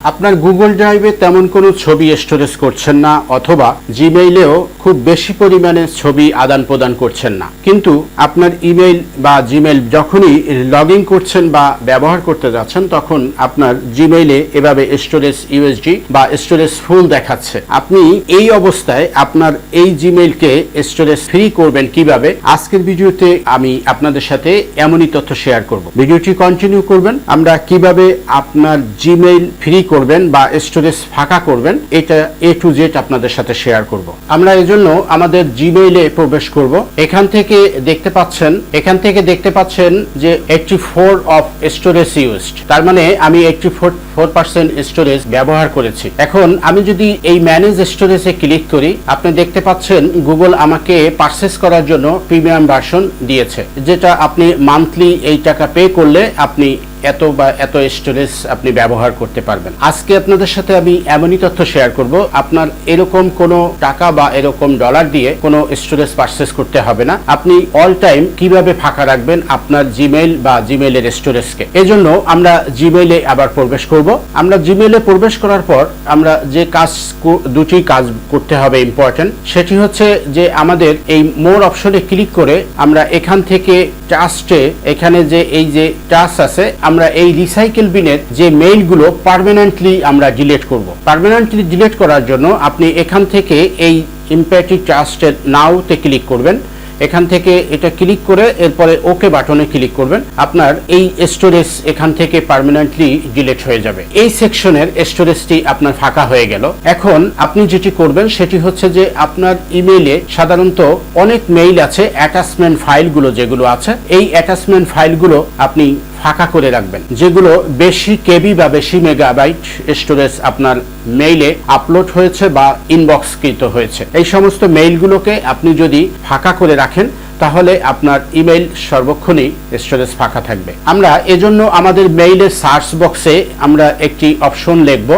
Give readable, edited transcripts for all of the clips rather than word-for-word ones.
আপনার গুগল ড্রাইভে তেমন কোনো ছবি স্টোরেজ করছেন না অথবা জিমেইলেও খুব বেশি পরিমাণে ছবি আদান প্রদান করছেন না, কিন্তু আপনার ইমেইল বা জিমেইল যখনই লগ ইন করছেন বা ব্যবহার করতে যাচ্ছেন তখন আপনার জিমেইলে এভাবে স্টোরেজ ইউএসডি বা স্টোরেজ ফুল দেখাচ্ছে। আপনি এই অবস্থায় আপনার এই জিমেইলকে স্টোরেজ ফ্রি করবেন কিভাবে, আজকের ভিডিওতে আমি আপনাদের সাথে এমনই তথ্য শেয়ার করব। ভিডিওটি কন্টিনিউ করবেন। আমরা কিভাবে আপনার জিমেইল ফ্রি করবেন বা স্টোরেজ ফাঁকা করবেন এটা A to Z আপনাদের সাথে শেয়ার করব। আমরা এজন্য আমাদের জিমেইলে প্রবেশ করব। এখান থেকে দেখতে পাচ্ছেন যে 84 অফ স্টোরেজ ইউজড, তার মানে আমি 84% স্টোরেজ ব্যবহার করেছি। এখন আমি যদি এই ম্যানেজ স্টোরেজে ক্লিক করি, আপনি দেখতে পাচ্ছেন গুগল আমাকে পারচেজ করার জন্য প্রিমিয়াম ভার্সন দিয়েছে, যেটা আপনি মান্থলি এই টাকা পে করলে আপনি এত স্টোরেজ আপনি ব্যবহার করতে পারবেন। আজকে আপনাদের সাথে আমি এমনই তথ্য শেয়ার করব, আপনার এরকম কোনো টাকা বা এরকম ডলার দিয়ে কোনো স্টোরেজ পারচেজ করতে হবে না। আপনি অল টাইম কিভাবে ফাঁকা রাখবেন আপনার জিমেইল বা জিমেইলের স্টোরেজকে। এজন্য আমরা জিমেইলে আবার প্রবেশ করব। আমরা জিমেইলে প্রবেশ করার পর আমরা যে দুটি কাজ করতে হবে ইম্পর্টেন্ট, সেটি হচ্ছে যে আমাদের এই মোর অপশনে ক্লিক করে আমরা এখান থেকে টাস্টে, এখানে যে এই যে টাস্ক আছে, আমরা এই রিসাইকেল বিনের যে মেইলগুলো পার্মানেন্টলি আমরা ডিলিট করব। পার্মানেন্টলি ডিলিট করার জন্য আপনি এখান থেকে এই ইম্প্যাক্টিভ ট্রাস্টের নাওতে ক্লিক করবেন। এখান থেকে এটা ক্লিক করে এরপরে ওকে বাটনে ক্লিক করবেন। আপনার এই স্টোরেজ এখান থেকে পার্মানেন্টলি ডিলিট হয়ে যাবে। এই সেকশনের স্টোরেজটি আপনার ফাঁকা হয়ে গেল। এখন আপনি যেটি করবেন সেটি হচ্ছে যে আপনার ইমেইলে সাধারণত অনেক মেইল আছে, অ্যাটাচমেন্ট ফাইলগুলো যেগুলো আছে, এই অ্যাটাচমেন্ট ফাইলগুলো আপনি ফাঁকা করে রাখবেন। যেগুলো বেশি কেবি বা বেশি মেগাবাইট স্টোরেজ আপনার মেইলে আপলোড হয়েছে বা ইনবক্সকৃত হয়েছে, এই সমস্ত মেইলগুলোকে আপনি যদি ফাঁকা করে রাখেন তাহলে আপনার ইমেইল সর্বক্ষণই স্টোরেজ ফাঁকা থাকবে। আমরা এজন্য আমাদের মেইলের সার্চ বক্সে আমরা একটি অপশন লিখব।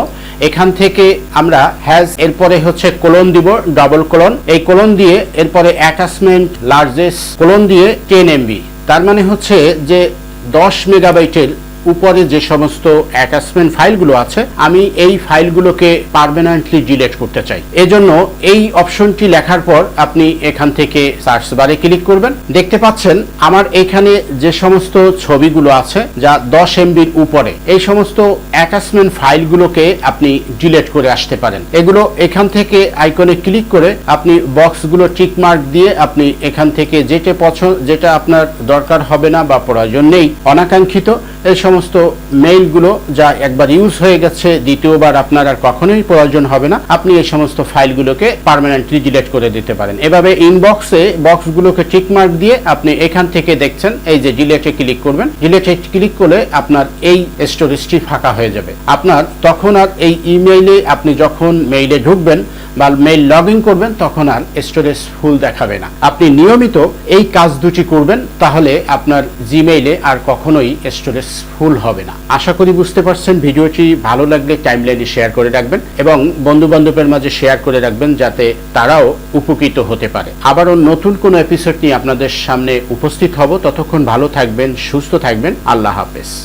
এখান থেকে আমরা হ্যাজ, এরপরে হচ্ছে কোলন দিব, ডবল কোলন, এই কোলন দিয়ে এরপরে অ্যাটাচমেন্ট লার্জেস্ট কোলন দিয়ে 10 MB, তার মানে হচ্ছে যে 10 মেগাবাইটের উপরে যে সমস্ত অ্যাটাচমেন্ট ফাইলগুলো আছে আমি এই ফাইলগুলোকে পার্মানেন্টলি ডিলিট করতে চাই। এজন্য এই অপশনটি লেখার পর আপনি এখান থেকে সার্চ বারে ক্লিক করবেন। দেখতে পাচ্ছেন আমার এখানে যে সমস্ত ছবিগুলো আছে যা 10 MBর উপরে, এই সমস্ত অ্যাটাচমেন্ট ফাইলগুলোকে আপনি ডিলিট করে আসতে পারেন। এগুলো এখান থেকে আইকনে ক্লিক করে আপনি বক্সগুলো টিক মার্ক দিয়ে আপনি এখান থেকে যেটা আপনার দরকার হবে না বা প্রয়োজন নেই, অনাকাঙ্ক্ষিত এই সমস্ত মেইলগুলো যা একবার ইউজ হয়ে গেছে, দ্বিতীয়বার আপনার আর কখনোই প্রয়োজন হবে না, আপনি এই সমস্ত ফাইলগুলোকে পার্মানেন্টলি ডিলিট করে দিতে পারেন। এভাবে ইনবক্সে বক্সগুলোকে টিক মার্ক দিয়ে আপনি এখান থেকে দেখছেন এই যে ডিলিটে ক্লিক করবেন। ডিলিটে ক্লিক করলে আপনার এই স্টোরেজটি ফাঁকা হয়ে যাবে। আপনার তখন আর এই ইমেইলে আপনি যখন মেইলে ঢুকবেন বা মেইল লগ ইন করবেন তখন আর স্টোরেজ ফুল দেখাবে না। আপনি নিয়মিত এই কাজ দুটি করবেন, তাহলে আপনার জিমেইলে আর কখনোই স্টোরেজ ফুল হবে না। আশা করি বুঝতে পারছেন। ভিডিওটি ভালো লাগলে টাইমলাইনে শেয়ার করে রাখবেন এবং বন্ধু বান্ধবের মাঝে শেয়ার করে রাখবেন যাতে তারাও উপকৃত হতে পারে। আবারও নতুন কোনো এপিসোড নিয়ে আপনাদের সামনে উপস্থিত হব। ততক্ষণ ভালো থাকবেন, সুস্থ থাকবেন। আল্লাহ হাফেজ।